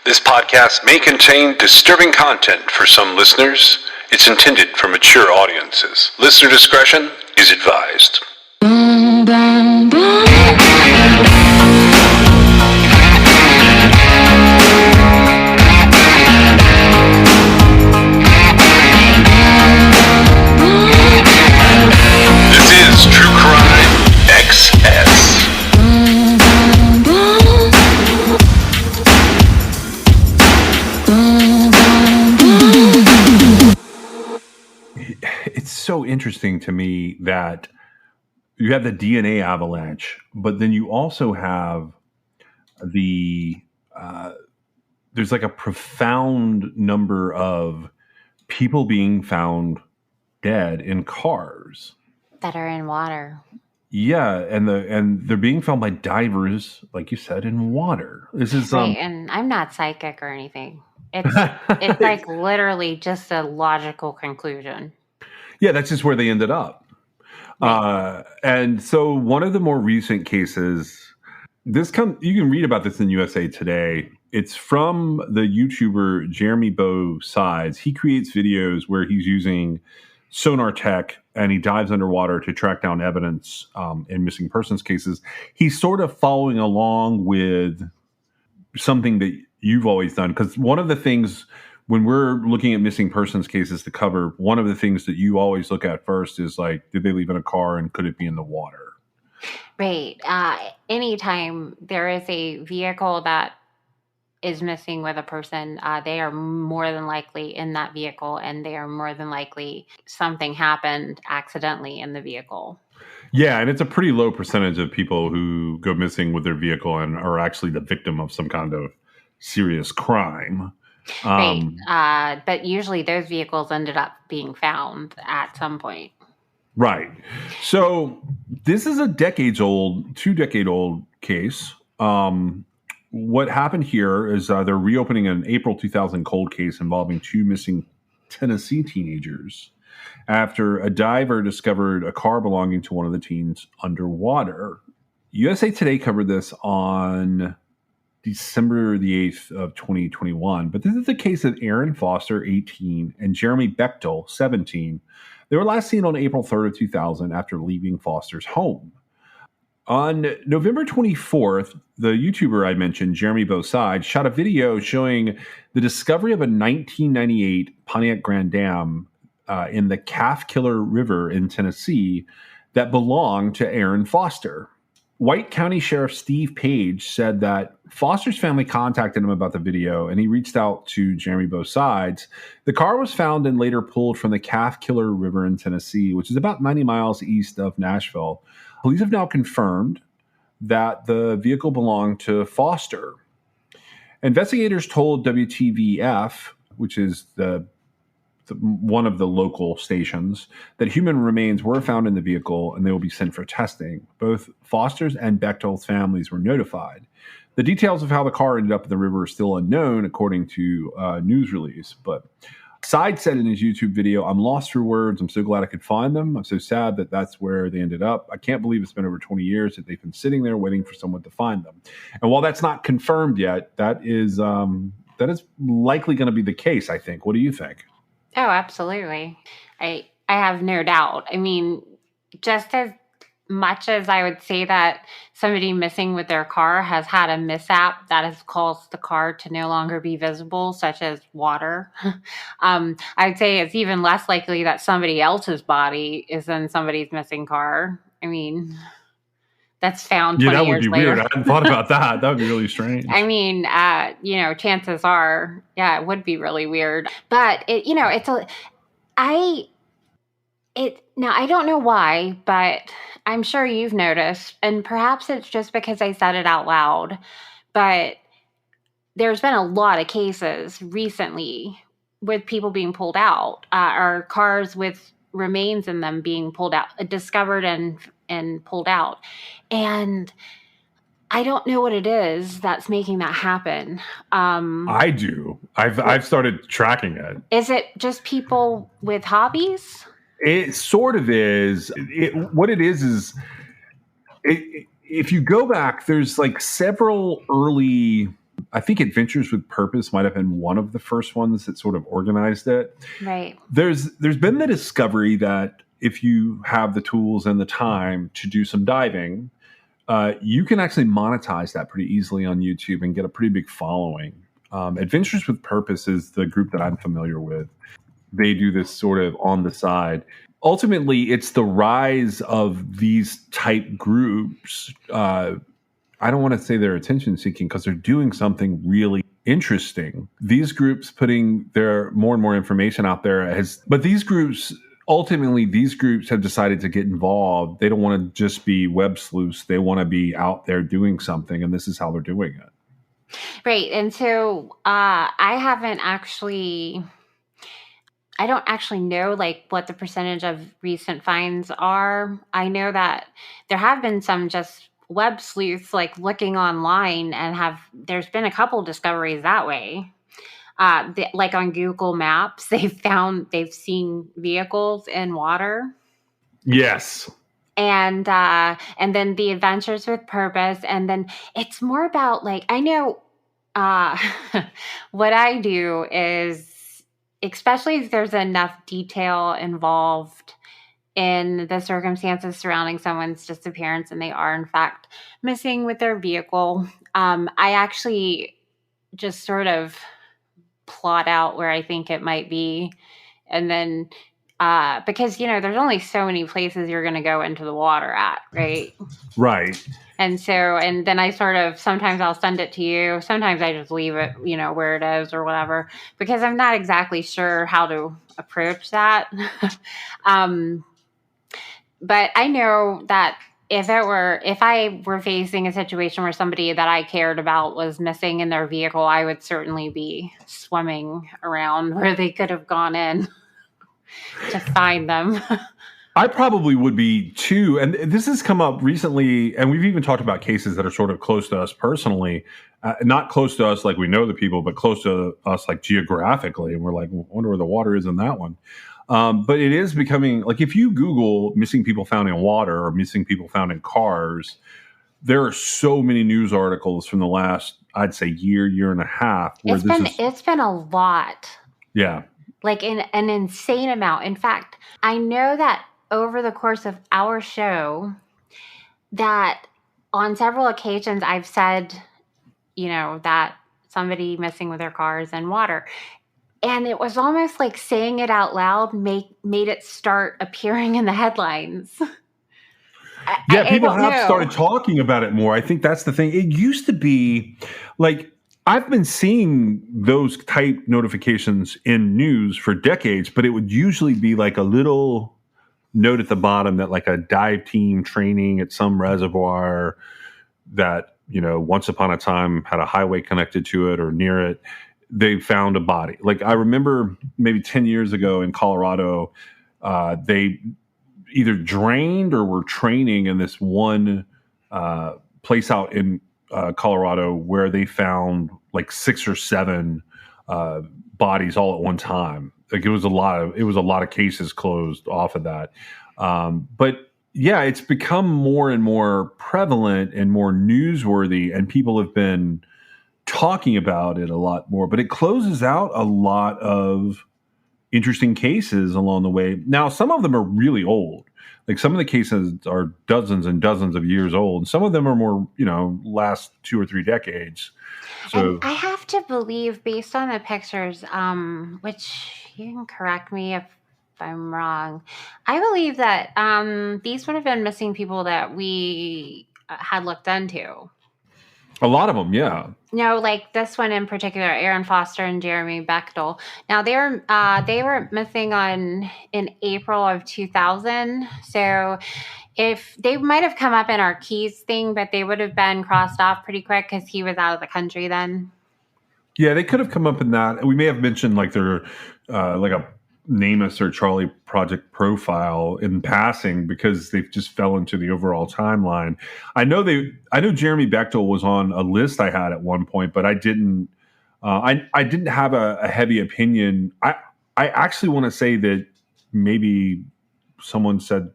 This podcast may contain disturbing content for some listeners. It's intended for mature audiences. Listener discretion is advised. This is True Crime XS. It's so interesting to me that you have the DNA avalanche, but then you also have the there's like a profound number of people being found dead in cars that are in water. Yeah, and they're being found by divers, like you said, in water. This is right, and I'm not psychic or anything. It's like literally just a logical conclusion. Yeah, that's just where they ended up. Right. And so one of the more recent cases, you can read about this in USA Today. It's from the YouTuber Jeremy Beau Sides. He creates videos where he's using sonar tech and he dives underwater to track down evidence in missing persons cases. He's sort of following along with something that you've always done, because one of the things when we're looking at missing persons cases to cover, one of the things that you always look at first is like, did they leave in a car and could it be in the water? Right. Anytime there is a vehicle that is missing with a person, they are more than likely in that vehicle, and they are more than likely something happened accidentally in the vehicle. Yeah, and it's a pretty low percentage of people who go missing with their vehicle and are actually the victim of some kind of serious crime. Right. But usually those vehicles ended up being found at some point. Right. So this is a 2-decade-old case. What happened here is they're reopening an April 2000 cold case involving 2 missing Tennessee teenagers after a diver discovered a car belonging to one of the teens underwater. USA Today covered this on December the 8th of 2021. But this is the case of Aaron Foster, 18, and Jeremy Bechtel, 17. They were last seen on April 3rd of 2000 after leaving Foster's home. On November 24th, the YouTuber I mentioned, Jeremy Beau Sides, shot a video showing the discovery of a 1998 Pontiac Grand Dam in the Calf Killer River in Tennessee that belonged to Aaron Foster. White County Sheriff Steve Page said that Foster's family contacted him about the video, and he reached out to Jeremy Beau Sides. The car was found and later pulled from the Calf Killer River in Tennessee, which is about 90 miles east of Nashville. Police have now confirmed that the vehicle belonged to Foster. Investigators told WTVF, which is one of the local stations, that human remains were found in the vehicle and they will be sent for testing. Both Foster's and Bechtel's families were notified. The details of how the car ended up in the river are still unknown, according to a news release. But Side said in his YouTube video, "I'm lost for words. I'm so glad I could find them. I'm so sad that that's where they ended up. I can't believe it's been over 20 years that they've been sitting there waiting for someone to find them." And while that's not confirmed yet, that is likely going to be the case, I think. What do you think? Oh, absolutely. I have no doubt. I mean, just as much as I would say that somebody missing with their car has had a mishap that has caused the car to no longer be visible, such as water, I'd say it's even less likely that somebody else's body is in somebody's missing car. I mean, that's found 20 years later. Yeah, that would be weird. I hadn't thought about that. That would be really strange. I mean, chances are, yeah, it would be really weird. But now I don't know why, but I'm sure you've noticed, and perhaps it's just because I said it out loud, but there's been a lot of cases recently with people being pulled out, or cars with remains in them being pulled out, discovered and pulled out. And I don't know what it is that's making that happen. I do. I've started tracking it. Is it just people with hobbies? It sort of is. What it is if you go back, there's like several early I think Adventures with Purpose might have been one of the first ones that sort of organized it. Right. There's been the discovery that if you have the tools and the time to do some diving, you can actually monetize that pretty easily on YouTube and get a pretty big following. Adventures with Purpose is the group that I'm familiar with. They do this sort of on the side. Ultimately, it's the rise of these type groups. I don't want to say they're attention seeking because they're doing something really interesting. These groups putting their more and more information out there but these groups have decided to get involved. They don't want to just be web sleuths. They want to be out there doing something, and this is how they're doing it. Right. And so I don't actually know like what the percentage of recent finds are. I know that there have been some just web sleuths like looking online and there's been a couple discoveries that way. Like on Google Maps, they've seen vehicles in water. Yes. And then the Adventures with Purpose. And then it's more about like, I know what I do is, especially if there's enough detail involved in the circumstances surrounding someone's disappearance and they are in fact missing with their vehicle, I actually just sort of plot out where I think it might be. And then because, there's only so many places you're going to go into the water at, right? Right. And then I sort of, sometimes I'll send it to you. Sometimes I just leave it, where it is or whatever, because I'm not exactly sure how to approach that. But I know that if I were facing a situation where somebody that I cared about was missing in their vehicle, I would certainly be swimming around where they could have gone in to find them. I probably would be too. And this has come up recently, and we've even talked about cases that are sort of close to us personally, not close to us like we know the people, but close to us like geographically. And we're like, I wonder where the water is in that one. But it is becoming like if you Google missing people found in water or missing people found in cars, there are so many news articles from the last, I'd say, year and a half. Where it's been a lot. Yeah. Like an insane amount. In fact, I know that over the course of our show that on several occasions I've said, that somebody missing with their cars in water. And it was almost like saying it out loud made it start appearing in the headlines. People have started talking about it more. I think that's the thing. It used to be like I've been seeing those type notifications in news for decades, but it would usually be like a little note at the bottom that like a dive team training at some reservoir that, once upon a time had a highway connected to it or near it. They found a body. Like I remember maybe 10 years ago in Colorado, they either drained or were training in this one place out in Colorado where they found like 6 or 7 bodies all at one time. Like it was a lot of cases closed off of that. But yeah, it's become more and more prevalent and more newsworthy, and people have been talking about it a lot more, but it closes out a lot of interesting cases along the way. Now, some of them are really old. Like some of the cases are dozens and dozens of years old. Some of them are more, last 2 or 3 decades. So and I have to believe, based on the pictures, which you can correct me if I'm wrong, I believe that these would have been missing people that we had looked into. A lot of them, yeah. No, like this one in particular, Aaron Foster and Jeremy Bechtel. Now they were missing in April of 2000. So if they might have come up in our Keys thing, but they would have been crossed off pretty quick because he was out of the country then. Yeah, they could have come up in that. We may have mentioned like their like a NamUs or Charlie Project profile in passing because they just fell into the overall timeline. I know Jeremy Bechtel was on a list I had at one point, but I didn't have a heavy opinion. I actually want to say that maybe someone said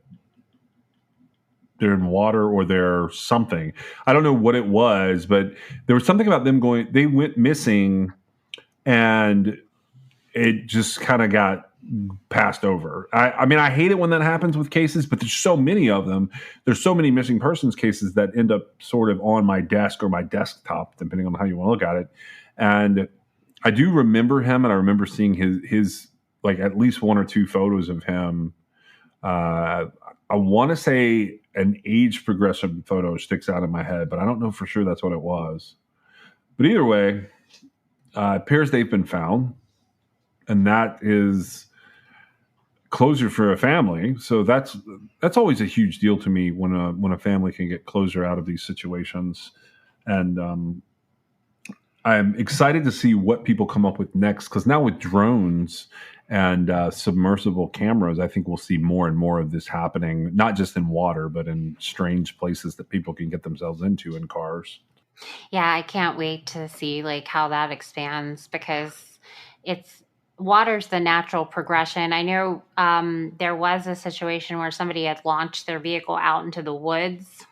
they're in water or they're something. I don't know what it was, but there was something about them they went missing, and it just kind of got passed over. I mean, I hate it when that happens with cases, but there's so many of them. There's so many missing persons cases that end up sort of on my desk or my desktop, depending on how you want to look at it. And I do remember him, and I remember seeing his like at least one or two photos of him. I want to say an age progression photo sticks out in my head, but I don't know for sure that's what it was. But either way, it appears they've been found, and that is closure for a family. So that's always a huge deal to me when a family can get closure out of these situations. And I'm excited to see what people come up with next, because now with drones and submersible cameras, I think we'll see more and more of this happening, not just in water, but in strange places that people can get themselves into in cars. Yeah, I can't wait to see like how that expands, because water's the natural progression. I know there was a situation where somebody had launched their vehicle out into the woods.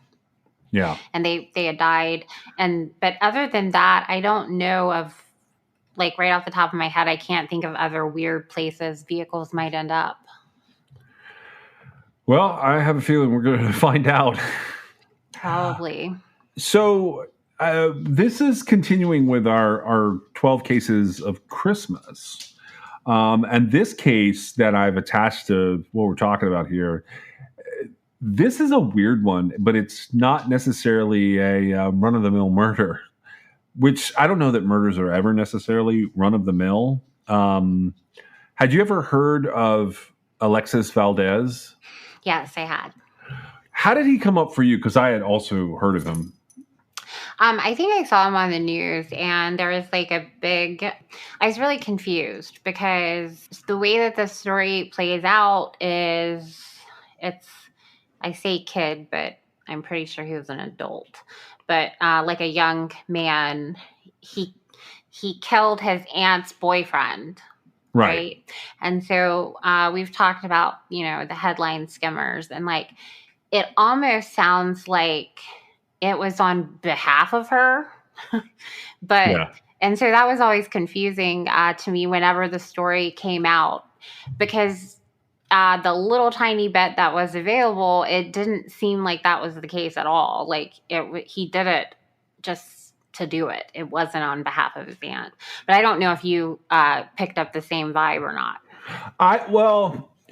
Yeah. And they had died. But other than that, I don't know of, like, right off the top of my head, I can't think of other weird places vehicles might end up. Well, I have a feeling we're going to find out. Probably. So this is continuing with our 12 cases of Christmas. And this case that I've attached to what we're talking about here, this is a weird one, but it's not necessarily a run-of-the-mill murder, which I don't know that murders are ever necessarily run-of-the-mill. Had you ever heard of Alexis Valdez? Yes, I had. How did he come up for you? Because I had also heard of him. I think I saw him on the news, and there was like I was really confused, because the way that the story plays out is I say kid, but I'm pretty sure he was an adult. But like a young man, he killed his aunt's boyfriend. Right. And so we've talked about, the headline skimmers, and like it almost sounds like it was on behalf of her. But yeah. And so that was always confusing to me whenever the story came out, because the little tiny bit that was available, it didn't seem like that was the case at all. Like he did it just to do it. It wasn't on behalf of his aunt. But I don't know if you picked up the same vibe or not.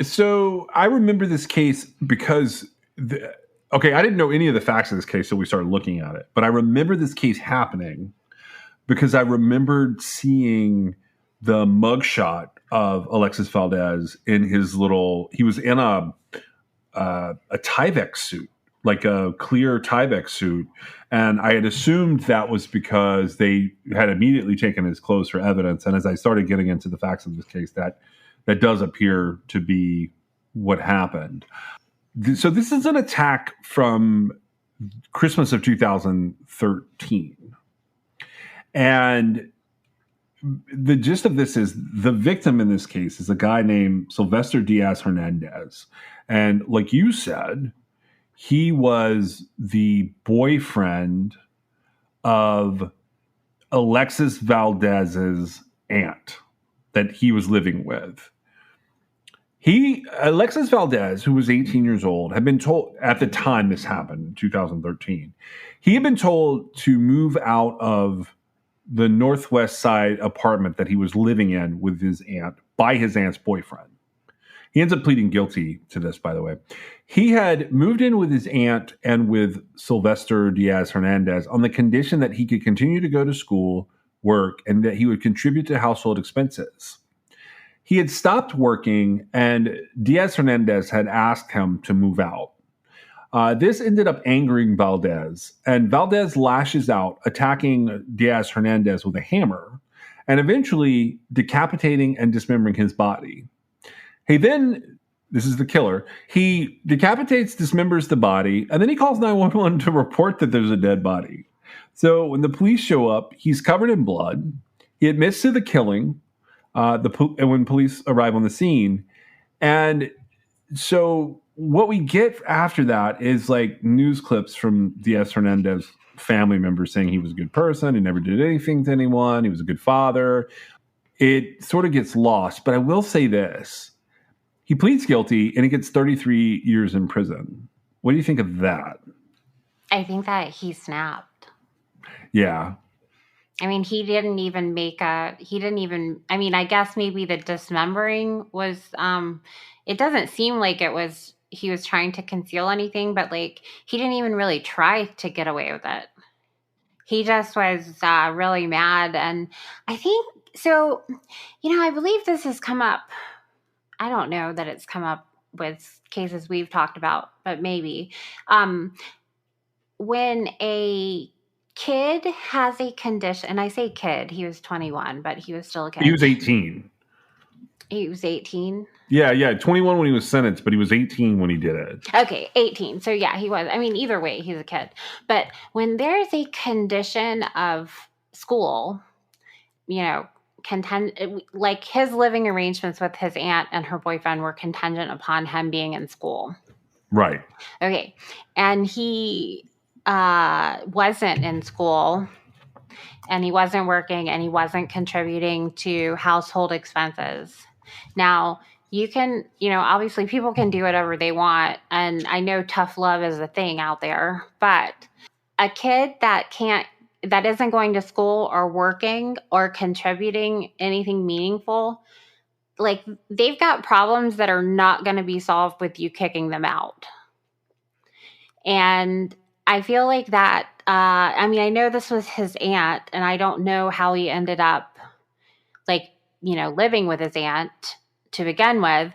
So I remember this case because I didn't know any of the facts of this case, so we started looking at it. But I remember this case happening because I remembered seeing the mugshot of Alexis Valdez in he was in a Tyvek suit, like a clear Tyvek suit. And I had assumed that was because they had immediately taken his clothes for evidence. And as I started getting into the facts of this case, that does appear to be what happened. So this is an attack from Christmas of 2013. And the gist of this is the victim in this case is a guy named Sylvester Diaz Hernandez. And like you said, he was the boyfriend of Alexis Valdez's aunt that he was living with. Alexis Valdez, who was 18 years old, had been told at the time this happened in 2013, he had been told to move out of the Northwest Side apartment that he was living in with his aunt by his aunt's boyfriend. He ends up pleading guilty to this, by the way. He had moved in with his aunt and with Sylvester Diaz Hernandez on the condition that he could continue to go to school, work, and that he would contribute to household expenses. He had stopped working, and Diaz Hernandez had asked him to move out. This ended up angering Valdez, and Valdez lashes out, attacking Diaz Hernandez with a hammer, and eventually decapitating and dismembering his body. This is the killer, he decapitates, dismembers the body, and then he calls 911 to report that there's a dead body. So when the police show up, he's covered in blood. He admits to the killing. And when police arrive on the scene, and so what we get after that is like news clips from Diaz Hernandez family members saying he was a good person, he never did anything to anyone, he was a good father. It sort of gets lost, but I will say this. He pleads guilty and he gets 33 years in prison. What do you think of that? I think that he snapped. Yeah. I mean, he didn't even I mean, I guess maybe the dismembering was, it doesn't seem like he was trying to conceal anything, but like, he didn't even really try to get away with it. He just was really mad. And I think, so, I believe this has come up. I don't know that it's come up with cases we've talked about, but maybe. When a kid has a condition, and I say kid, he was 21, but he was still a kid. He was 18. He was 18? Yeah, 21 when he was sentenced, but he was 18 when he did it. Okay, 18. So yeah, he was. I mean, either way, he's a kid. But when there's a condition of school, like his living arrangements with his aunt and her boyfriend were contingent upon him being in school. Right. Okay. And he wasn't in school, and he wasn't working, and he wasn't contributing to household expenses. Now, you can, obviously people can do whatever they want. And I know tough love is a thing out there, but a kid that isn't going to school or working or contributing anything meaningful, like, they've got problems that are not going to be solved with you kicking them out. And I feel like that, I mean, I know this was his aunt, and I don't know how he ended up, like, living with his aunt to begin with,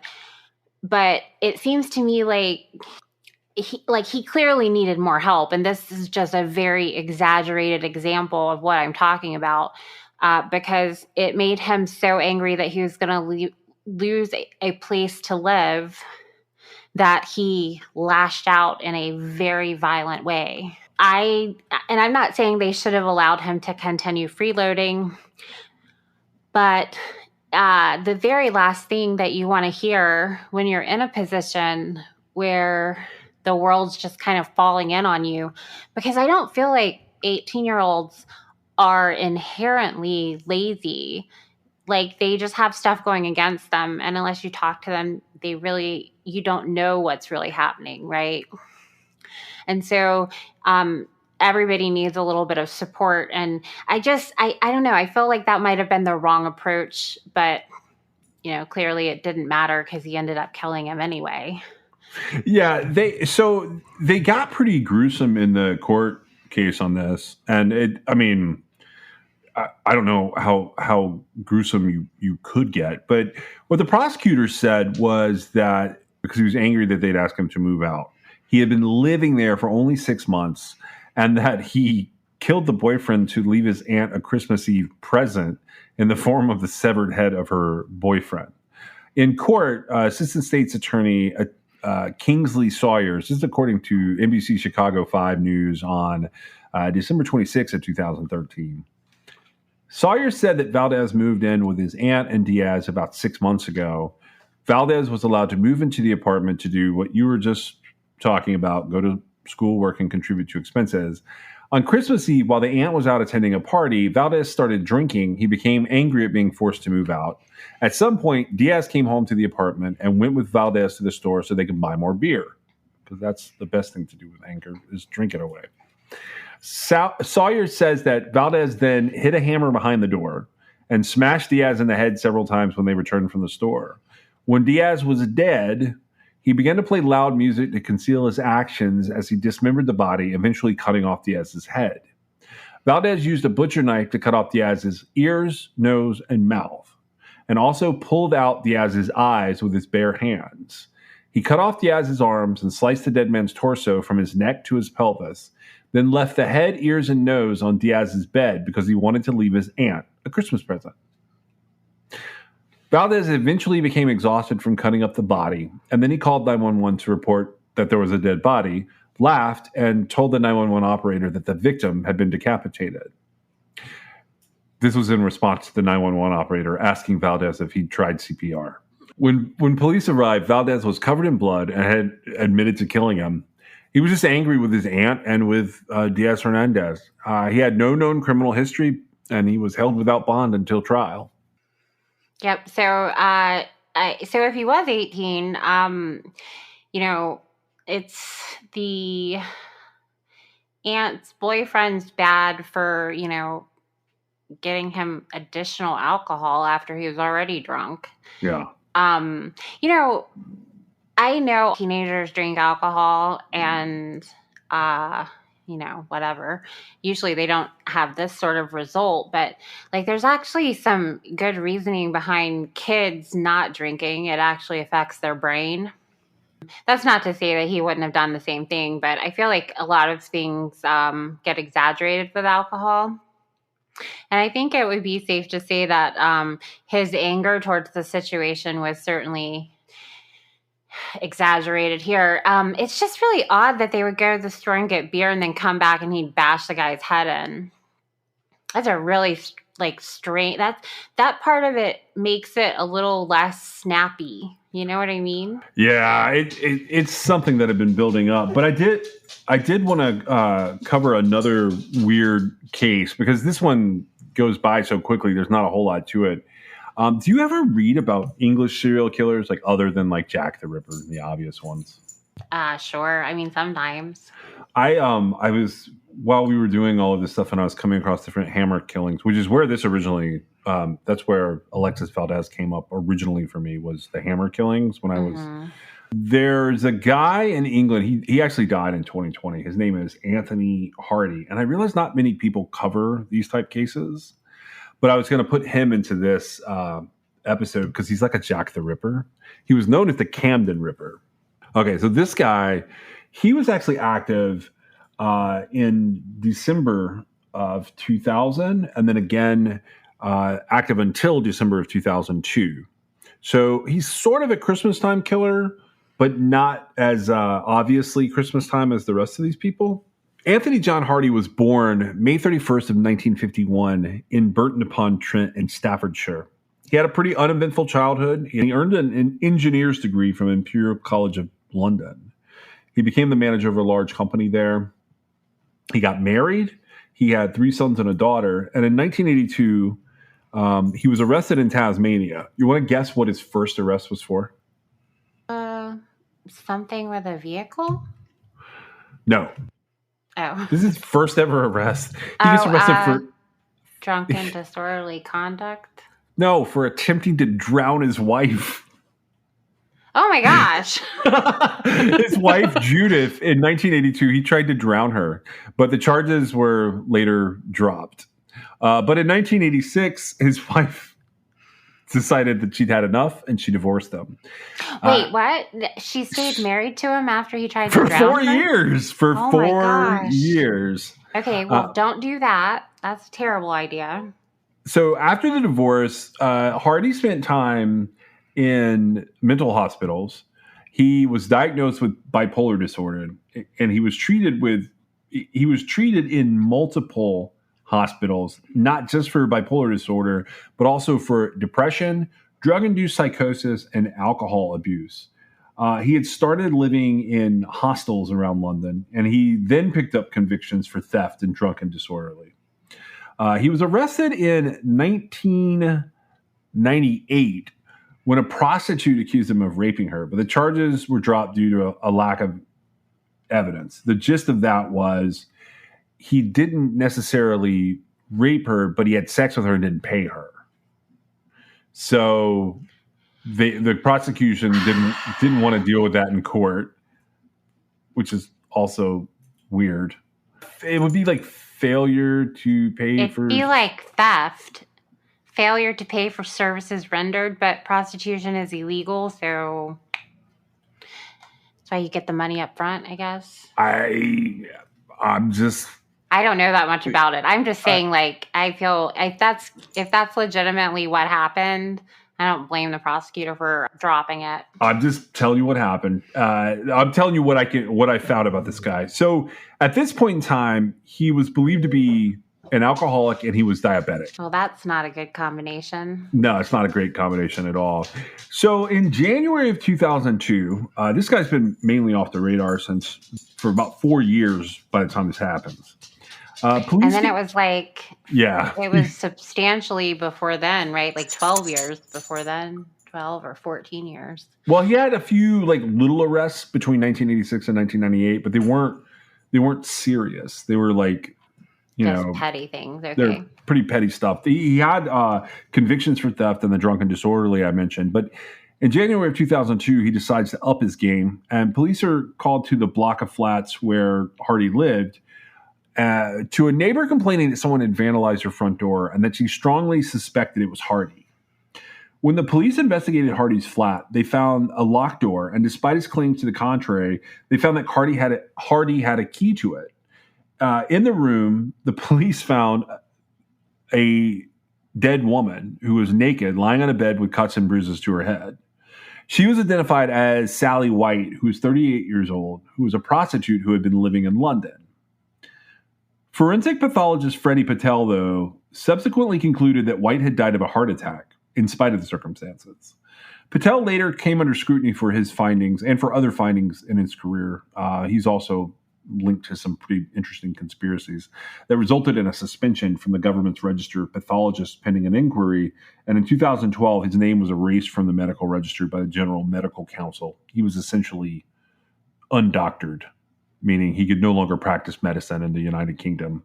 but it seems to me like he clearly needed more help. And this is just a very exaggerated example of what I'm talking about, because it made him so angry that he was going to lose a place to live that he lashed out in a very violent way. And I'm not saying they should have allowed him to continue freeloading, but the very last thing that you want to hear when you're in a position where the world's just kind of falling in on you, because I don't feel like 18-year-olds are inherently lazy. Like, they just have stuff going against them. And unless you talk to them, you don't know what's really happening, right? And so everybody needs a little bit of support. And I don't know. I feel like that might have been the wrong approach, but, clearly it didn't matter because he ended up killing him anyway. Yeah, they got pretty gruesome in the court case on this. And I don't know how gruesome you could get, but what the prosecutor said was that because he was angry that they'd asked him to move out, he had been living there for only 6 months, and that he killed the boyfriend to leave his aunt a Christmas Eve present in the form of the severed head of her boyfriend. In court, Assistant State's Attorney Kingsley Sawyers, this is according to NBC Chicago 5 News on December 26th of 2013. Sawyers said that Valdez moved in with his aunt and Diaz about 6 months ago. Valdez was allowed to move into the apartment to do what you were just talking about, go to school, work, and contribute to expenses. On Christmas Eve, while the aunt was out attending a party, Valdez started drinking. He became angry at being forced to move out. At some point, Diaz came home to the apartment and went with Valdez to the store so they could buy more beer, because that's the best thing to do with anger, is drink it away. Sawyer says that Valdez then hit a hammer behind the door and smashed Diaz in the head several times when they returned from the store. When Diaz was dead, he began to play loud music to conceal his actions as he dismembered the body, eventually cutting off Diaz's head. Valdez used a butcher knife to cut off Diaz's ears, nose, and mouth, and also pulled out Diaz's eyes with his bare hands. He cut off Diaz's arms and sliced the dead man's torso from his neck to his pelvis, then left the head, ears, and nose on Diaz's bed because he wanted to leave his aunt a Christmas present. Valdez eventually became exhausted from cutting up the body, and then he called 911 to report that there was a dead body, laughed, and told the 911 operator that the victim had been decapitated. This was in response to the 911 operator asking Valdez if he'd tried CPR. When police arrived, Valdez was covered in blood and had admitted to killing him. He was just angry with his aunt and with Diaz Hernandez. He had no known criminal history, and he was held without bond until trial. Yep. So if he was 18, it's the aunt's boyfriend's bad for, getting him additional alcohol after he was already drunk. Yeah. I know teenagers drink alcohol and, whatever. Usually they don't have this sort of result, but there's actually some good reasoning behind kids not drinking. It actually affects their brain. That's not to say that he wouldn't have done the same thing, but I feel like a lot of things get exaggerated with alcohol. And I think it would be safe to say that his anger towards the situation was certainly exaggerated here. It's just really odd that they would go to the store and get beer and then come back and he'd bash the guy's head in. That's a really strange. That part of it makes it a little less snappy. You know what I mean? Yeah, it's something that had been building up. But I did want to cover another weird case because this one goes by so quickly. There's not a whole lot to it. Do you ever read about English serial killers, other than Jack the Ripper, the obvious ones? Sure. I mean, sometimes. I was, while we were doing all of this stuff and I was coming across different Hammer killings, which is where this originally, that's where Alexis Valdez came up originally for me, was the Hammer killings when I was. There's a guy in England, he actually died in 2020. His name is Anthony Hardy. And I realize not many people cover these type cases, but I was going to put him into this episode because he's like a Jack the Ripper. He was known as the Camden Ripper. Okay, so this guy, he was actually active in December of 2000, and then again active until December of 2002. So he's sort of a Christmas time killer, but not as obviously Christmas time as the rest of these people. Anthony John Hardy was born May 31st of 1951 in Burton-upon-Trent in Staffordshire. He had a pretty uneventful childhood. He earned an engineer's degree from Imperial College of London. He became the manager of a large company there. He got married. He had 3 sons and a daughter. And in 1982, he was arrested in Tasmania. You want to guess what his first arrest was for? Something with a vehicle? No. Oh. This is his first ever arrest. He gets arrested for drunken disorderly conduct? No, for attempting to drown his wife. Oh my gosh. His wife, Judith, in 1982, he tried to drown her, but the charges were later dropped. But in 1986, his wife decided that she'd had enough and she divorced him. Wait, what? She stayed married to him after he tried to for drown 4 her? years. For Oh my 4 gosh. years. Okay, well, don't do that. That's a terrible idea. So after the divorce, Hardy spent time in mental hospitals. He was diagnosed with bipolar disorder, and he was treated in multiple hospitals, not just for bipolar disorder, but also for depression, drug-induced psychosis, and alcohol abuse. He had started living in hostels around London, and he then picked up convictions for theft and drunken disorderly. He was arrested in 1998 when a prostitute accused him of raping her, but the charges were dropped due to a lack of evidence. The gist of that was he didn't necessarily rape her, but he had sex with her and didn't pay her. So the prosecution didn't want to deal with that in court, which is also weird. It would be like failure to pay It'd be like theft. Failure to pay for services rendered, but prostitution is illegal, so that's why you get the money up front, I guess. I don't know that much about it. I'm just saying, I feel if that's legitimately what happened, I don't blame the prosecutor for dropping it. I'm just telling you what happened. I'm telling you what I found about this guy. So at this point in time, he was believed to be an alcoholic, and he was diabetic. Well, that's not a good combination. No, it's not a great combination at all. So in January of 2002, this guy's been mainly off the radar for about 4 years by the time this happens. And then it was like, yeah, it was substantially before then, right? Like 12 years before then, 12 or 14 years. Well, he had a few like little arrests between 1986 and 1998, but they weren't serious. They were like, just petty things. Okay. They're pretty petty stuff. He had convictions for theft and the drunk and disorderly I mentioned, but in January of 2002, he decides to up his game, and police are called to the block of flats where Hardy lived to a neighbor complaining that someone had vandalized her front door and that she strongly suspected it was Hardy. When the police investigated Hardy's flat, they found a locked door, and despite his claims to the contrary, they found that Hardy had a key to it. In the room, the police found a dead woman who was naked, lying on a bed with cuts and bruises to her head. She was identified as Sally White, who was 38 years old, who was a prostitute who had been living in London. Forensic pathologist Freddie Patel, though, subsequently concluded that White had died of a heart attack, in spite of the circumstances. Patel later came under scrutiny for his findings and for other findings in his career. He's also linked to some pretty interesting conspiracies that resulted in a suspension from the government's register of pathologists pending an inquiry. And in 2012, his name was erased from the medical register by the General Medical Council. He was essentially undoctored, meaning he could no longer practice medicine in the United Kingdom.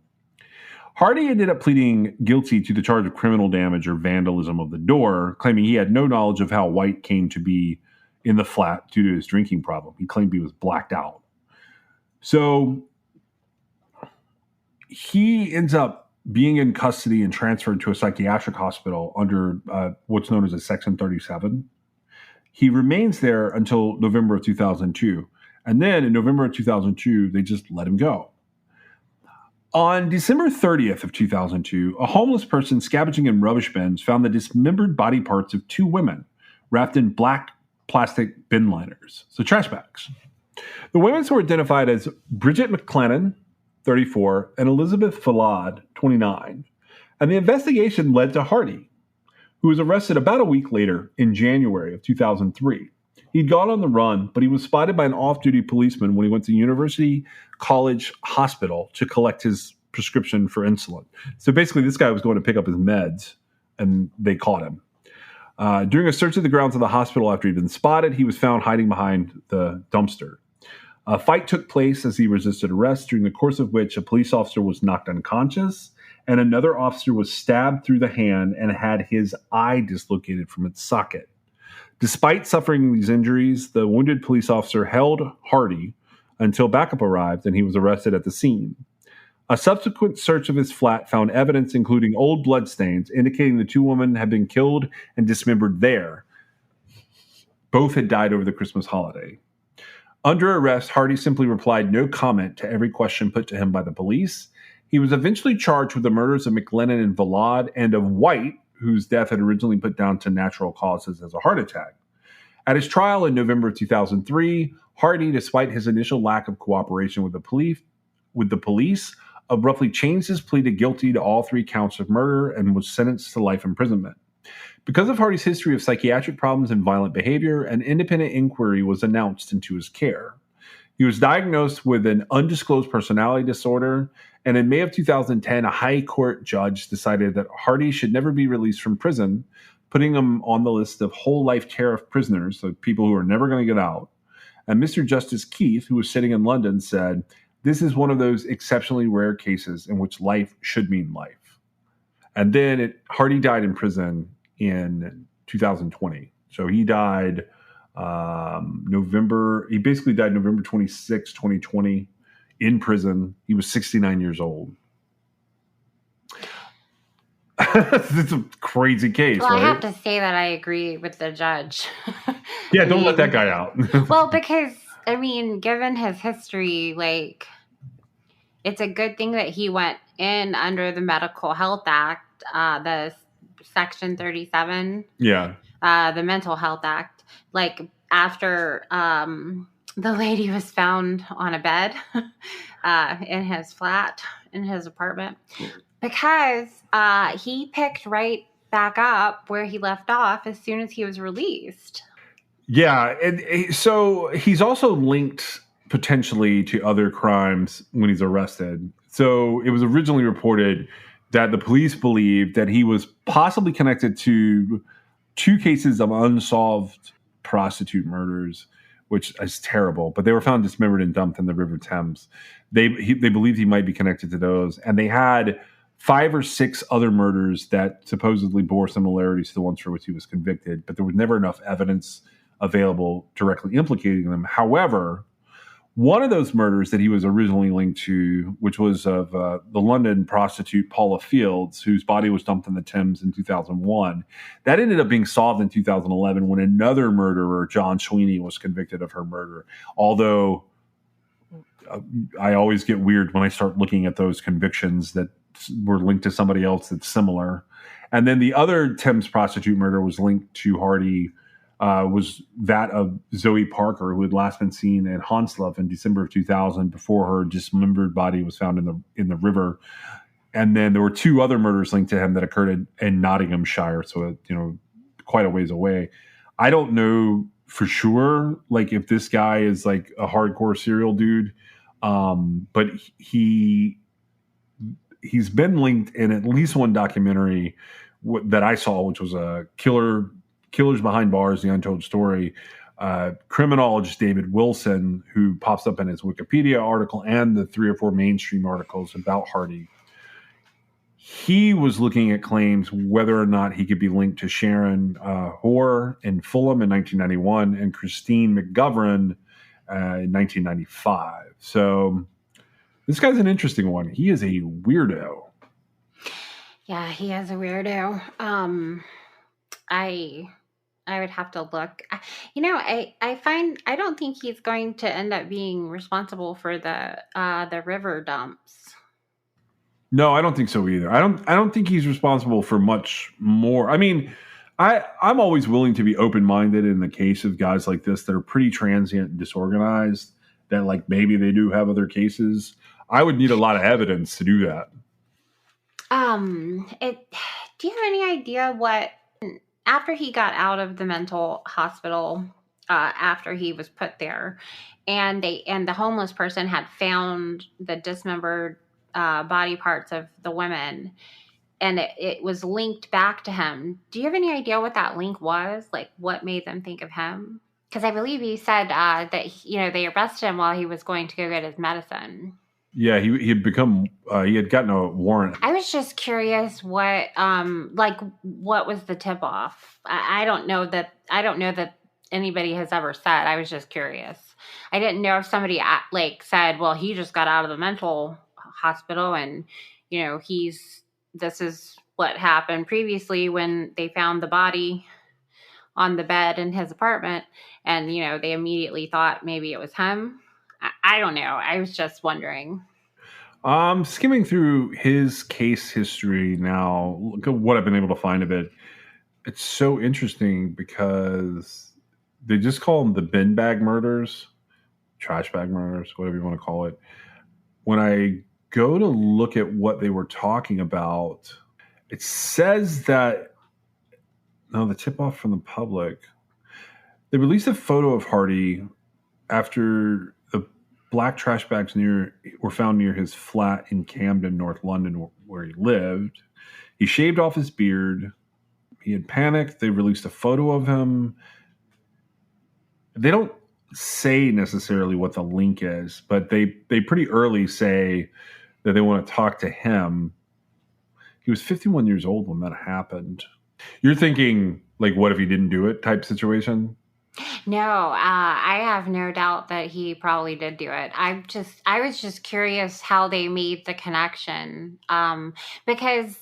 Hardy ended up pleading guilty to the charge of criminal damage or vandalism of the door, claiming he had no knowledge of how White came to be in the flat due to his drinking problem. He claimed he was blacked out. So he ends up being in custody and transferred to a psychiatric hospital under what's known as a Section 37. He remains there until November of 2002. And then in November of 2002, they just let him go. On December 30th of 2002, a homeless person scavenging in rubbish bins found the dismembered body parts of two women wrapped in black plastic bin liners, so trash bags. The women were identified as Bridget McLennan, 34, and Elizabeth Fallad, 29. And the investigation led to Hardy, who was arrested about a week later in January of 2003. He'd gone on the run, but he was spotted by an off-duty policeman when he went to University College Hospital to collect his prescription for insulin. So basically, this guy was going to pick up his meds, and they caught him. During a search of the grounds of the hospital after he'd been spotted, he was found hiding behind the dumpster. A fight took place as he resisted arrest, during the course of which a police officer was knocked unconscious, and another officer was stabbed through the hand and had his eye dislocated from its socket. Despite suffering these injuries, the wounded police officer held Hardy until backup arrived and he was arrested at the scene. A subsequent search of his flat found evidence including old bloodstains indicating the two women had been killed and dismembered there. Both had died over the Christmas holiday. Under arrest, Hardy simply replied no comment to every question put to him by the police. He was eventually charged with the murders of McLennan and Vallad and of White, whose death had originally put down to natural causes as a heart attack. At his trial in November of 2003, Hardy, despite his initial lack of cooperation with the police, abruptly changed his plea to guilty to all three counts of murder and was sentenced to life imprisonment. Because of Hardy's history of psychiatric problems and violent behavior, an independent inquiry was announced into his care. He was diagnosed with an undisclosed personality disorder, and in May of 2010, a high court judge decided that Hardy should never be released from prison, putting him on the list of whole life tariff prisoners, so people who are never going to get out. And Mr. Justice Keith, who was sitting in London, said, "This is one of those exceptionally rare cases in which life should mean life." And then Hardy died in prison in 2020. So he died November 26, 2020 in prison. He was 69 years old. It's a crazy case, well, right? I have to say that I agree with the judge. Yeah, don't let that guy out. Well, because, I mean, given his history, like, it's a good thing that he went in under the Medical Health Act, the Section 37. Yeah. The Mental Health Act. Like, after the lady was found on a bed in his flat, in his apartment. Because he picked right back up where he left off as soon as he was released. Yeah, and so he's also linked potentially to other crimes when he's arrested. So it was originally reported that the police believed that he was possibly connected to 2 cases of unsolved prostitute murders, which is terrible. But they were found dismembered and dumped in the River Thames. They believed he might be connected to those, and they had 5 or 6 other murders that supposedly bore similarities to the ones for which he was convicted. But there was never enough evidence available directly implicating them. However, one of those murders that he was originally linked to, which was of the London prostitute Paula Fields, whose body was dumped in the Thames in 2001, that ended up being solved in 2011 when another murderer, John Sweeney, was convicted of her murder. Although I always get weird when I start looking at those convictions that were linked to somebody else that's similar. And then the other Thames prostitute murder was linked to Hardy, was that of Zoe Parker, who had last been seen at Hounslow in December of 2000 before her dismembered body was found in the river. And then there were 2 other murders linked to him that occurred in Nottinghamshire, so quite a ways away. I don't know for sure, like if this guy is like a hardcore serial dude, but he's been linked in at least one documentary that I saw, which was a Killers Behind Bars, The Untold Story. Criminologist David Wilson, who pops up in his Wikipedia article and the 3 or 4 mainstream articles about Hardy, he was looking at claims whether or not he could be linked to Sharon Hoare in Fulham in 1991 and Christine McGovern in 1995. So this guy's an interesting one. He is a weirdo. Yeah, he is a weirdo. I would have to look. I don't think he's going to end up being responsible for the river dumps. No, I don't think so either. I don't think he's responsible for much more. I mean, I'm always willing to be open-minded in the case of guys like this that are pretty transient and disorganized, that like maybe they do have other cases. I would need a lot of evidence to do that. Do you have any idea what, after he got out of the mental hospital, after he was put there, and the homeless person had found the dismembered body parts of the women, and it was linked back to him. Do you have any idea what that link was? Like, what made them think of him? Because I believe he said that they arrested him while he was going to go get his medicine. Yeah, he had gotten a warrant. I was just curious what was the tip off? I don't know that anybody has ever said. I was just curious. I didn't know if somebody said, well, he just got out of the mental hospital and this is what happened previously when they found the body on the bed in his apartment, and they immediately thought maybe it was him. I don't know. I was just wondering. Skimming through his case history now, look at what I've been able to find of it. It's so interesting because they just call them the bin bag murders, trash bag murders, whatever you want to call it. When I go to look at what they were talking about, it says that, no, the tip off from the public, they released a photo of Hardy after the black trash bags were found near his flat in Camden, North London, where he lived. He shaved off his beard. He had panicked. They released a photo of him. They don't say necessarily what the link is, but they pretty early say that they want to talk to him. He was 51 years old when that happened. You're thinking, like, what if he didn't do it type situation? No, I have no doubt that he probably did do it. I was just curious how they made the connection. Because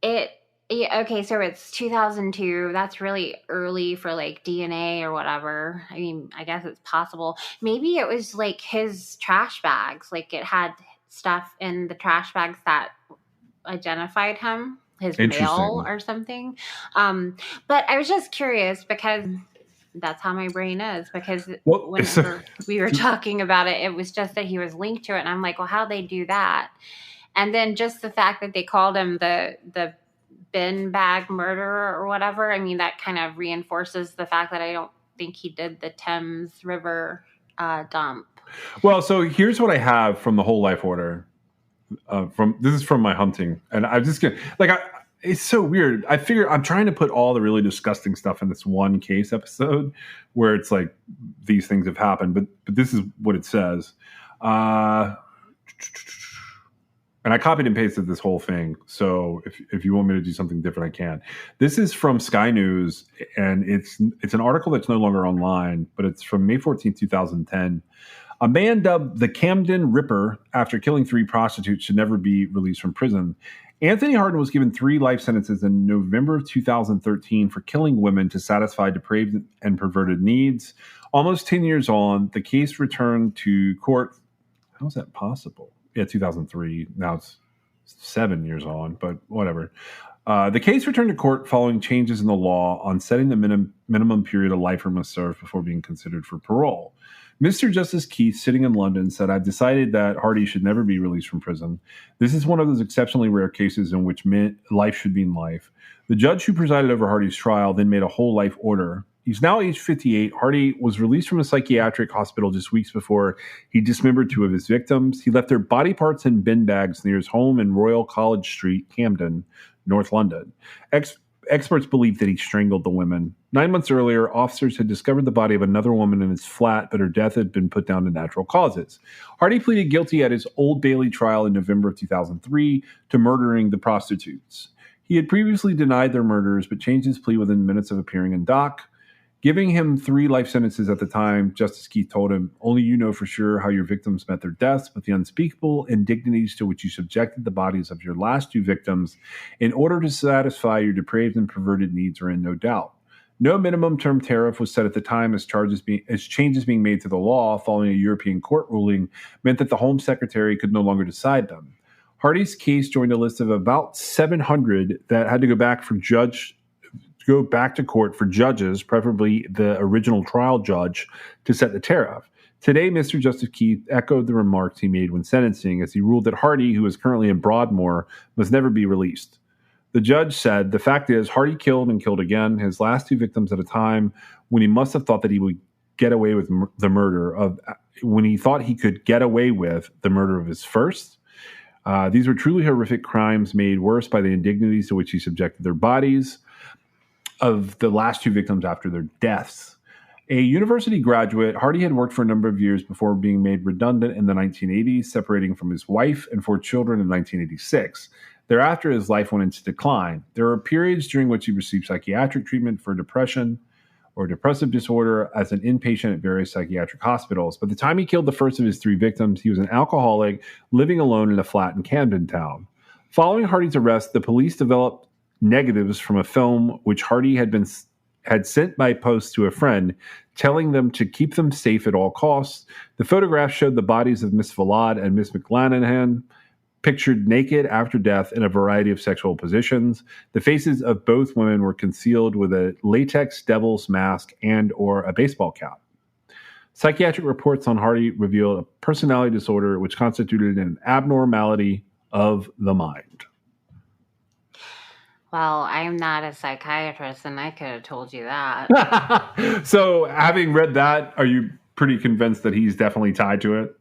okay, so it's 2002. That's really early for like DNA or whatever. I mean, I guess it's possible. Maybe it was like his trash bags. Like it had stuff in the trash bags that identified him, his mail or something. But I was just curious because that's how my brain is, because whenever we were talking about it, it was just that he was linked to it. And I'm like, well, how'd they do that? And then just the fact that they called him the bin bag murderer or whatever, I mean, that kind of reinforces the fact that I don't think he did the Thames River dump. Well, so here's what I have from the whole life order. This is from my hunting, and I'm just gonna it's so weird. I figure I'm trying to put all the really disgusting stuff in this one case episode where it's like these things have happened, but this is what it says. And I copied and pasted this whole thing. So if you want me to do something different, I can. This is from Sky News, and it's an article that's no longer online, but it's from May 14th, 2010. A man dubbed the Camden Ripper after killing 3 prostitutes should never be released from prison. Anthony Hardin was given 3 life sentences in November of 2013 for killing women to satisfy depraved and perverted needs. Almost 10 years on, the case returned to court. How is that possible? Yeah, 2003. Now it's 7 years on, but whatever. The case returned to court following changes in the law on setting the minimum period a lifer must serve before being considered for parole. Mr. Justice Keith, sitting in London, said, "I've decided that Hardy should never be released from prison. This is one of those exceptionally rare cases in which life should mean life." The judge who presided over Hardy's trial then made a whole life order. He's now age 58. Hardy was released from a psychiatric hospital just weeks before he dismembered 2 of his victims. He left their body parts in bin bags near his home in Royal College Street, Camden, North London. Experts believe that he strangled the women. 9 months earlier, officers had discovered the body of another woman in his flat, but her death had been put down to natural causes. Hardy pleaded guilty at his Old Bailey trial in November of 2003 to murdering the prostitutes. He had previously denied their murders, but changed his plea within minutes of appearing in dock. Giving him 3 life sentences at the time, Justice Keith told him, "Only you know for sure how your victims met their deaths, but the unspeakable indignities to which you subjected the bodies of your last 2 victims in order to satisfy your depraved and perverted needs are in no doubt." No minimum term tariff was set at the time as changes being made to the law following a European court ruling meant that the Home Secretary could no longer decide them. Hardy's case joined a list of about 700 that had to go back to court for judges, preferably the original trial judge, to set the tariff. Today, Mr. Justice Keith echoed the remarks he made when sentencing as he ruled that Hardy, who is currently in Broadmoor, must never be released. The judge said, "The fact is, Hardy killed and killed again, his last 2 victims at a time, when he must have thought that he would get away with when he thought he could get away with the murder of his first. These were truly horrific crimes made worse by the indignities to which he subjected their bodies of the last 2 victims after their deaths." A university graduate, Hardy had worked for a number of years before being made redundant in the 1980s, separating from his wife and 4 children in 1986. Thereafter, his life went into decline. There were periods during which he received psychiatric treatment for depression or depressive disorder as an inpatient at various psychiatric hospitals. By the time he killed the first of his 3 victims, he was an alcoholic living alone in a flat in Camden Town. Following Hardy's arrest, the police developed negatives from a film which Hardy had sent by post to a friend, telling them to keep them safe at all costs. The photographs showed the bodies of Miss Valad and Miss McLanahan, pictured naked after death in a variety of sexual positions. The faces of both women were concealed with a latex devil's mask and or a baseball cap. Psychiatric reports on Hardy revealed a personality disorder which constituted an abnormality of the mind. Well, I'm not a psychiatrist, and I could have told you that. So, having read that, are you pretty convinced that he's definitely tied to it?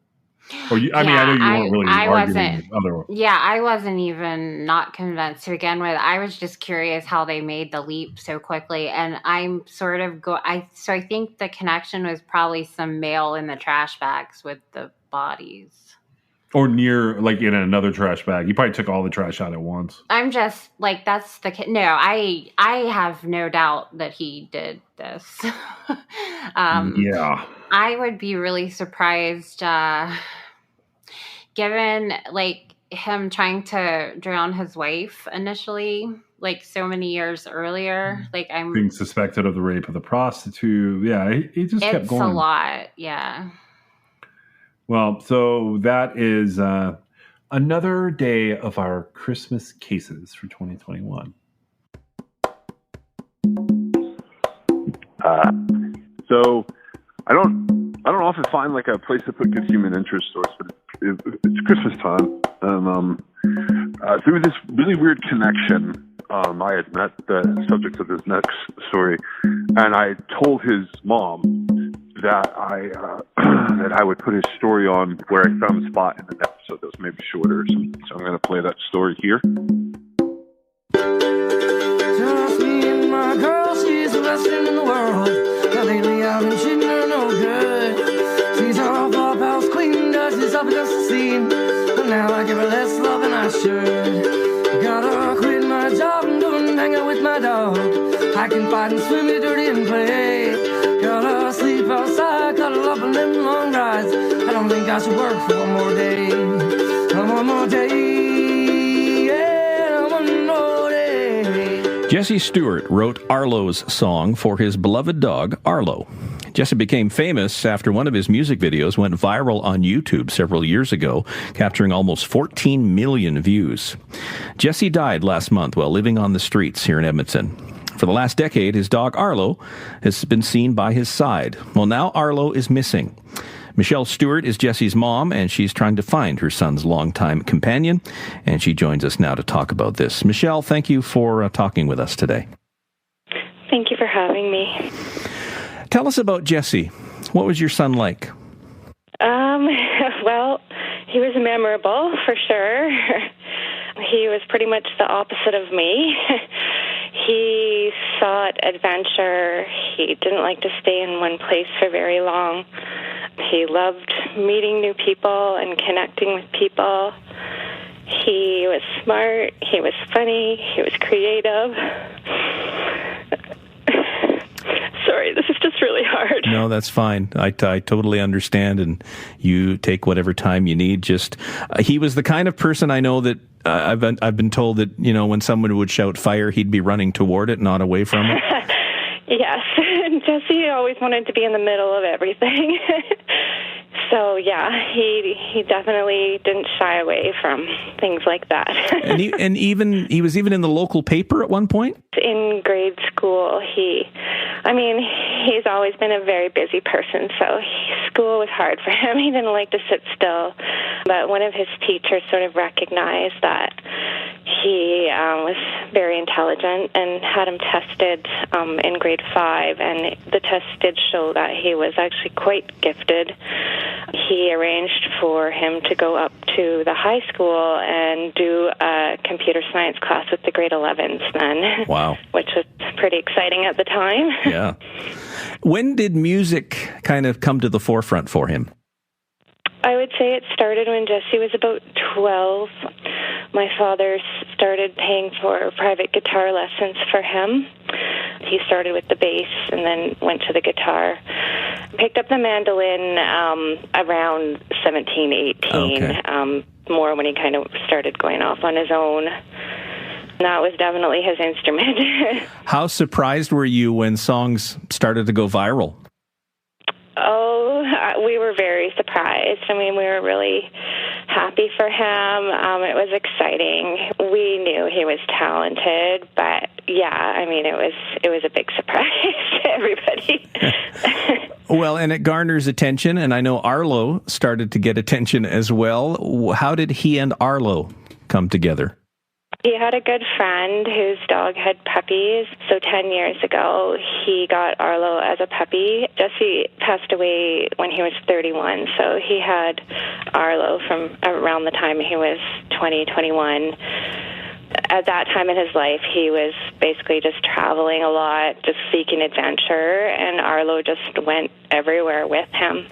Or I know you weren't really arguing otherwise. Yeah, I wasn't even not convinced to begin with. I was just curious how they made the leap so quickly, and I'm sort of I think the connection was probably some mail in the trash bags with the bodies. Or near, in another trash bag. You probably took all the trash out at once. I'm just that's the no. I have no doubt that he did this. Yeah, I would be really surprised, given him trying to drown his wife initially, so many years earlier. I'm being suspected of the rape of the prostitute. Yeah, he just kept going. It's a lot. Yeah. Well, so that is another day of our Christmas cases for 2021. So I don't often find a place to put good human interest stories, but it's Christmas time, and through this really weird connection, I had met the subject of this next story, and I told his mom that I would put his story on where I found a spot in the episode that was maybe shorter or something. So I'm going to play that story here. Just me and my girl, she's the best friend in the world. Now lately I've been treating her no good. She's our flophouse queen, does this up against the scene. But now I give her less love than I should. Gotta quit my job and go and hang out with my dog. I can fight and swim, get dirty and play. Gotta sleep outside, cuddle up and live long rides. I don't think I should work for one more day. One more day, yeah, one more day. Jesse Stewart wrote Arlo's song for his beloved dog, Arlo. Jesse became famous after one of his music videos went viral on YouTube several years ago, capturing almost 14 million views. Jesse died last month while living on the streets here in Edmonton. For the last decade, his dog Arlo has been seen by his side. Well, now Arlo is missing. Michelle Stewart is Jesse's mom, and she's trying to find her son's longtime companion, and she joins us now to talk about this. Michelle, thank you for talking with us today. Thank you for having me. Tell us about Jesse. What was your son like? Well, he was memorable, for sure. He was pretty much the opposite of me. He sought adventure. He didn't like to stay in one place for very long. He loved meeting new people and connecting with people. He was smart. He was funny. He was creative. Sorry, this is just really hard. No, that's fine. I totally understand, and you take whatever time you need. Just he was the kind of person I know that I've been told that, you know, when someone would shout fire, he'd be running toward it, not away from it. Yes, Jesse always wanted to be in the middle of everything. So yeah, he definitely didn't shy away from things like that. and he was even in the local paper at one point? In grade school, he's always been a very busy person, so school was hard for him. He didn't like to sit still. But one of his teachers sort of recognized that he was very intelligent and had him tested in grade 5, and the test did show that he was actually quite gifted. He arranged for him to go up to the high school and do a computer science class with the grade 11s then. Wow. Which was pretty exciting at the time. Yeah. When did music kind of come to the forefront for him? I would say it started when Jesse was about 12. My father started paying for private guitar lessons for him. He started with the bass and then went to the guitar. Picked up the mandolin around 17, 18, Okay. More when he kind of started going off on his own. That was definitely his instrument. How surprised were you when songs started to go viral? Oh, we were very surprised. I mean, we were really happy for him. It was exciting. We knew he was talented, but yeah, I mean, it was a big surprise to everybody. Well, and it garners attention, and I know Arlo started to get attention as well. How did he and Arlo come together? He had a good friend whose dog had puppies. So 10 years ago, he got Arlo as a puppy. Jesse passed away when he was 31, so he had Arlo from around the time he was 20, 21. At that time in his life, he was basically just traveling a lot, just seeking adventure, and Arlo just went everywhere with him.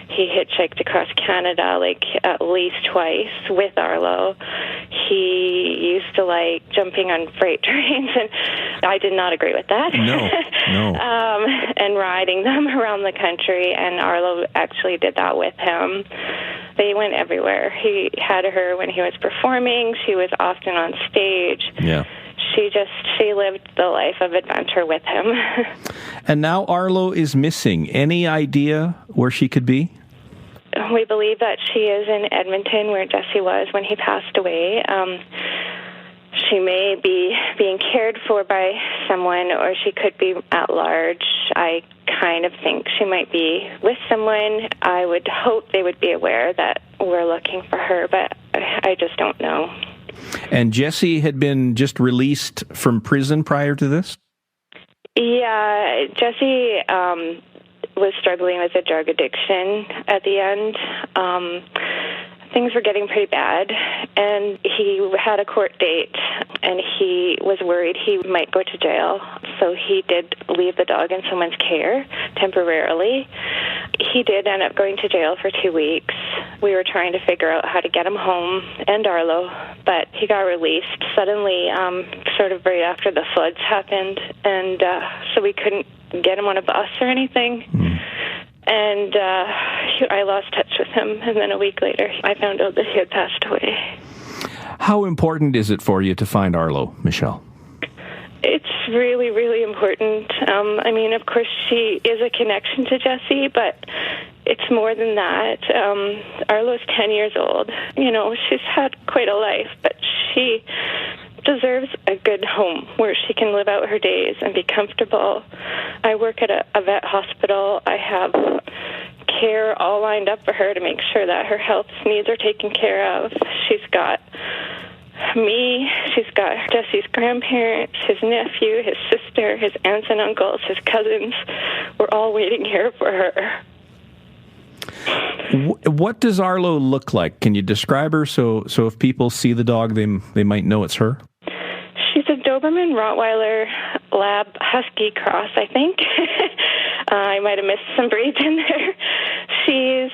He hitchhiked across Canada like at least twice with Arlo. He used to like jumping on freight trains, and I did not agree with that. No. And riding them around the country, and Arlo actually did that with him. They went everywhere. He had her when he was performing. She was often on stage. Yeah. She lived the life of adventure with him. And now Arlo is missing. Any idea where she could be? We believe that she is in Edmonton, where Jesse was when he passed away. She may be being cared for by someone, or she could be at large. I kind of think she might be with someone. I would hope they would be aware that we're looking for her, but I just don't know. And Jesse had been just released from prison prior to this? Yeah, Jesse was struggling with a drug addiction at the end. Things were getting pretty bad, and he had a court date, and he was worried he might go to jail, so he did leave the dog in someone's care temporarily. He did end up going to jail for 2 weeks. We were trying to figure out how to get him home, and Arlo, but he got released suddenly, sort of right after the floods happened, and so we couldn't get him on a bus or anything. And I lost touch with him, and then a week later, I found out that he had passed away. How important is it for you to find Arlo, Michelle? It's really, really important. I mean, of course, she is a connection to Jesse, but it's more than that. Arlo's 10 years old. You know, she's had quite a life, but she deserves a good home where she can live out her days and be comfortable. I work at a vet hospital. I have care all lined up for her to make sure that her health needs are taken care of. She's got me, she's got Jesse's grandparents, his nephew, his sister, his aunts and uncles, his cousins. We're all waiting here for her. What does Arlo look like? Can you describe her so if people see the dog, they might know it's her? She's a Doberman Rottweiler Lab Husky cross, I think. I might have missed some breeds in there. She's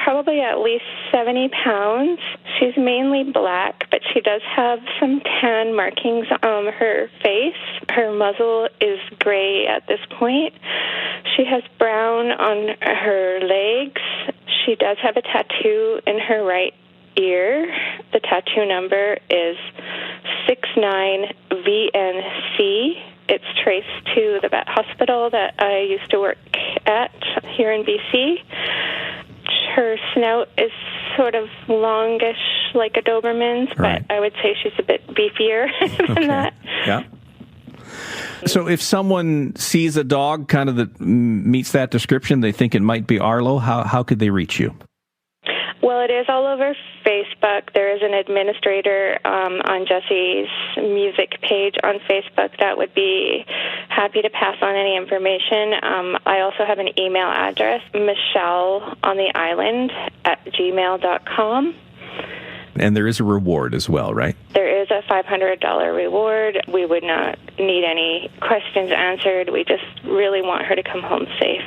probably at least 70 pounds. She's mainly black, but she does have some tan markings on her face. Her muzzle is gray at this point. She has brown on her legs. She does have a tattoo in her right ear. The tattoo number is 69VNC. It's traced to the vet hospital that I used to work at here in BC. Her snout is sort of longish like a Doberman's, right, but I would say she's a bit beefier than that. Yeah. So if someone sees a dog kind of that meets that description, they think it might be Arlo, how could they reach you? Well, it is all over Facebook. There is an administrator on Jesse's music page on Facebook that would be happy to pass on any information. I also have an email address, michelleontheisland@gmail.com. And there is a reward as well, right? There is a $500 reward. We would not need any questions answered. We just really want her to come home safe.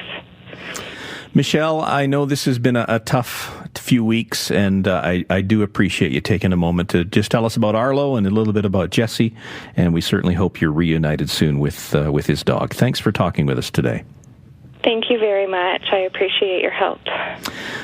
Michelle, I know this has been a tough few weeks, and I do appreciate you taking a moment to just tell us about Arlo and a little bit about Jesse, and we certainly hope you're reunited soon with his dog. Thanks for talking with us today. Thank you very much. I appreciate your help.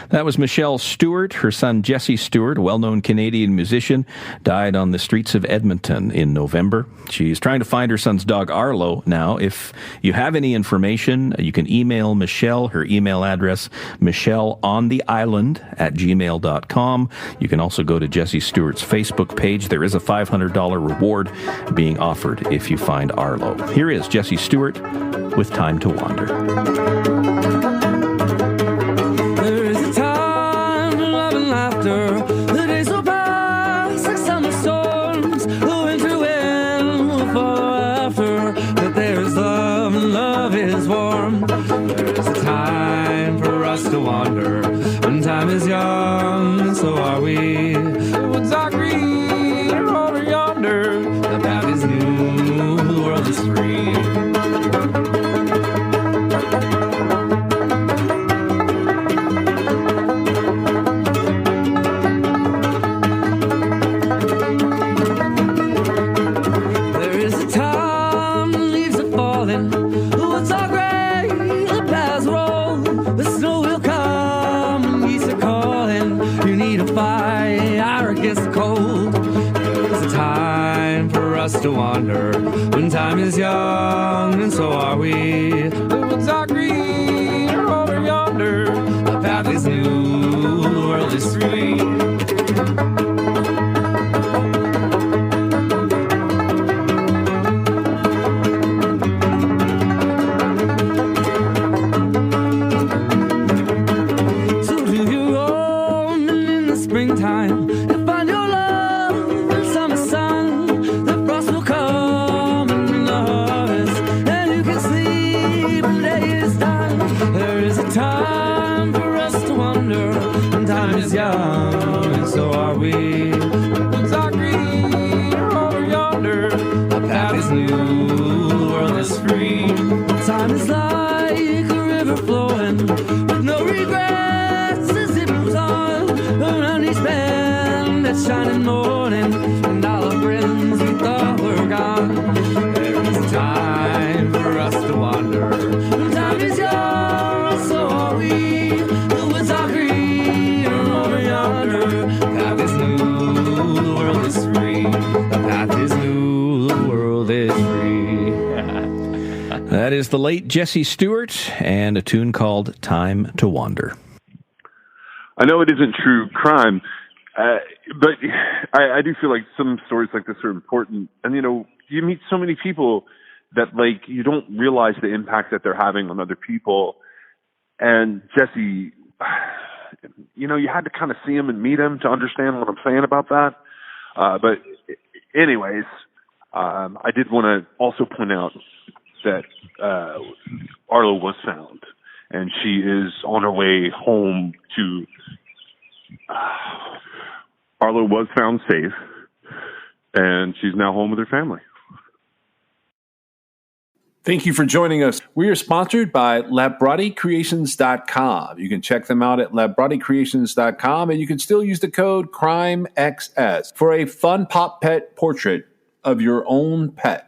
That was Michelle Stewart. Her son Jesse Stewart, a well-known Canadian musician, died on the streets of Edmonton in November. She's trying to find her son's dog Arlo now. If you have any information, you can email Michelle. Her email address, michelleontheisland@gmail.com. You can also go to Jesse Stewart's Facebook page. There is a $500 reward being offered if you find Arlo. Here is Jesse Stewart with Time to Wander. There is a time for love and laughter. The days will pass like summer storms. The winter wind will follow after. But there is love and love is warm. There is a time for us to wander. When time is young, so are we. The woods are green over yonder. The path is new, the world is free. To wander when time is young, and so are we. The woods are green over yonder. The path is new, the world is free. So do your own in the springtime. You find your love in some Time is like a river flowing with no regrets as it moves on around each bend that shining morning, and all our friends we thought were gone. There is time for us to wander. Time is young, so are we. The woods are green over yonder. The path is new, the world is free. The path is new, the world is free. That is the late Jesse Stewart and a tune called Time to Wander. I know it isn't true crime, but I do feel like some stories like this are important. And, you know, you meet so many people that, like, you don't realize the impact that they're having on other people. And Jesse, you know, you had to kind of see him and meet him to understand what I'm saying about that. But anyways, I did want to also point out that Arlo was found, and she is on her way home to... Arlo was found safe, and she's now home with her family. Thank you for joining us. We are sponsored by LabbratiCreations.com. You can check them out at LabbratiCreations.com, and you can still use the code CRIMEXS for a fun pop pet portrait of your own pet.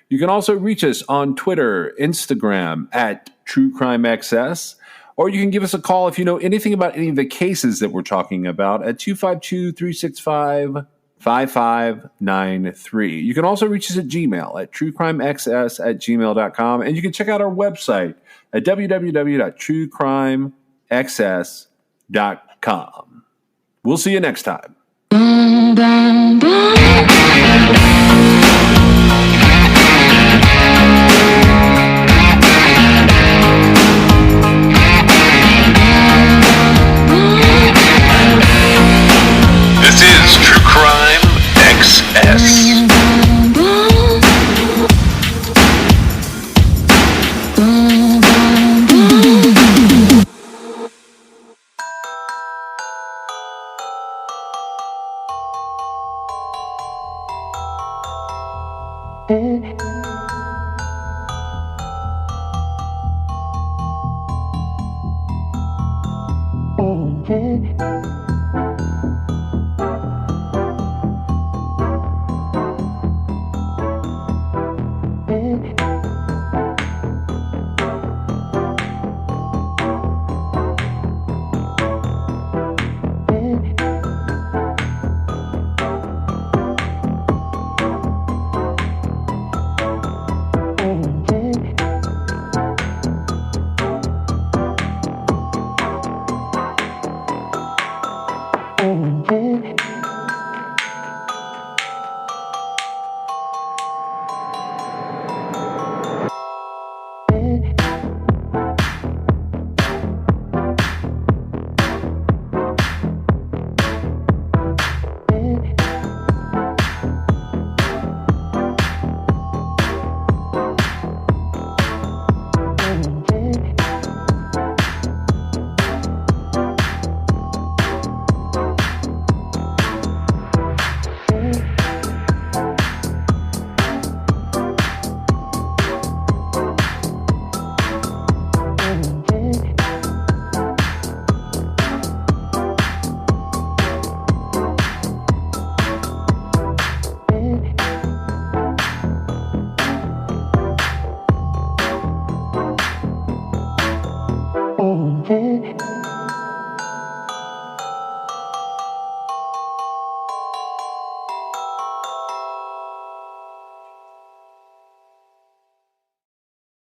You can also reach us on Twitter, Instagram at TrueCrimeXS, or you can give us a call if you know anything about any of the cases that we're talking about at 252-365-5593. You can also reach us at Gmail at truecrimexs@gmail.com, and you can check out our website at www.truecrimexs.com. We'll see you next time. This is True Crime XS. Oh,